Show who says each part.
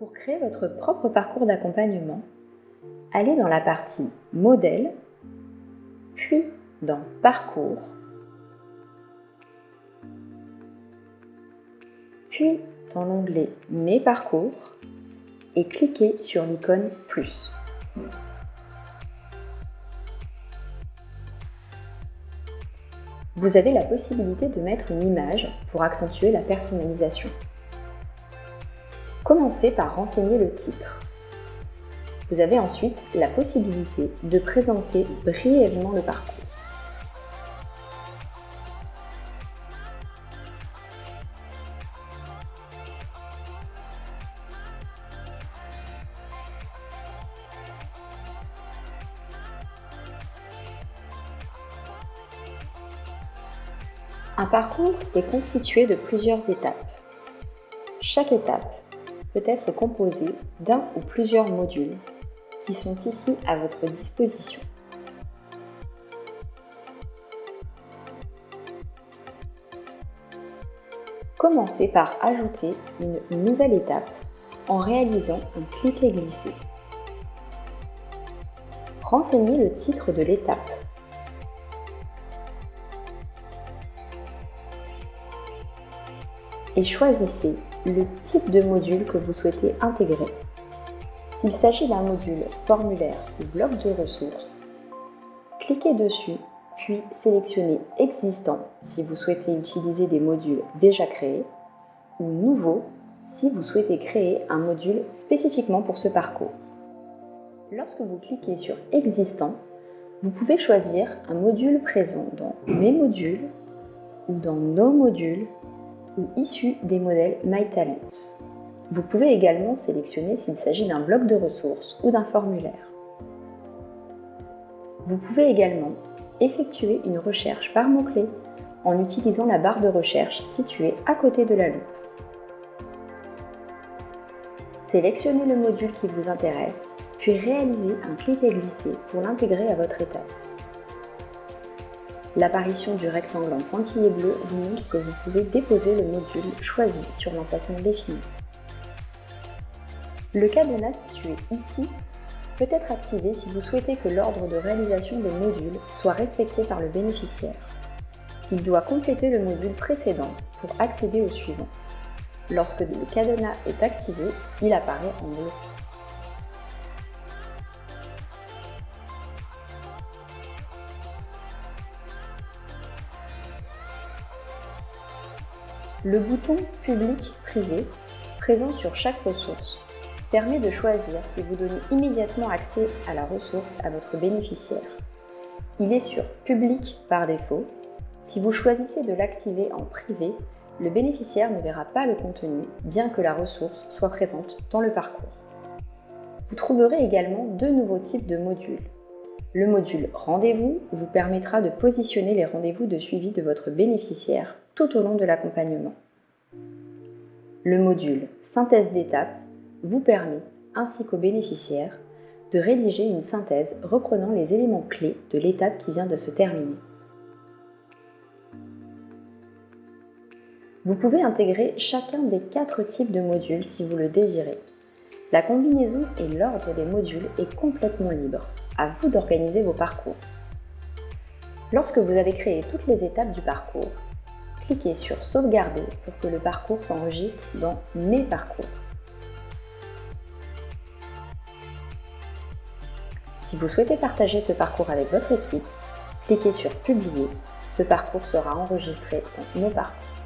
Speaker 1: Pour créer votre propre parcours d'accompagnement, allez dans la partie Modèle, puis dans Parcours, puis dans l'onglet Mes parcours et cliquez sur l'icône Plus. Vous avez la possibilité de mettre une image pour accentuer la personnalisation. Commencez par renseigner le titre. Vous avez ensuite la possibilité de présenter brièvement le parcours. Un parcours est constitué de plusieurs étapes. Chaque étape peut être composée d'un ou plusieurs modules qui sont ici à votre disposition. Commencez par ajouter une nouvelle étape en réalisant un clic et glisser. Renseignez le titre de l'étape. Et choisissez le type de module que vous souhaitez intégrer. S'il s'agit d'un module formulaire ou bloc de ressources, cliquez dessus, puis sélectionnez Existant si vous souhaitez utiliser des modules déjà créés, ou Nouveau si vous souhaitez créer un module spécifiquement pour ce parcours. Lorsque vous cliquez sur Existant, vous pouvez choisir un module présent dans Mes modules ou dans Nos modules ou issu des modèles MyTalents. Vous pouvez également sélectionner s'il s'agit d'un bloc de ressources ou d'un formulaire. Vous pouvez également effectuer une recherche par mots-clés en utilisant la barre de recherche située à côté de la loupe. Sélectionnez le module qui vous intéresse, puis réalisez un clic et glisser pour l'intégrer à votre étape. L'apparition du rectangle en pointillé bleu vous montre que vous pouvez déposer le module choisi sur l'emplacement défini. Le cadenas situé ici peut être activé si vous souhaitez que l'ordre de réalisation des modules soit respecté par le bénéficiaire. Il doit compléter le module précédent pour accéder au suivant. Lorsque le cadenas est activé, il apparaît en bleu. Le bouton Public-Privé, présent sur chaque ressource, permet de choisir si vous donnez immédiatement accès à la ressource à votre bénéficiaire. Il est sur Public par défaut. Si vous choisissez de l'activer en privé, le bénéficiaire ne verra pas le contenu, bien que la ressource soit présente dans le parcours. Vous trouverez également deux nouveaux types de modules. Le module Rendez-vous vous permettra de positionner les rendez-vous de suivi de votre bénéficiaire tout au long de l'accompagnement. Le module Synthèse d'étape vous permet, ainsi qu'au bénéficiaire, de rédiger une synthèse reprenant les éléments clés de l'étape qui vient de se terminer. Vous pouvez intégrer chacun des 4 types de modules si vous le désirez. La combinaison et l'ordre des modules est complètement libre. À vous d'organiser vos parcours. Lorsque vous avez créé toutes les étapes du parcours, cliquez sur Sauvegarder pour que le parcours s'enregistre dans Mes parcours. Si vous souhaitez partager ce parcours avec votre équipe, cliquez sur Publier. Ce parcours sera enregistré dans Nos parcours.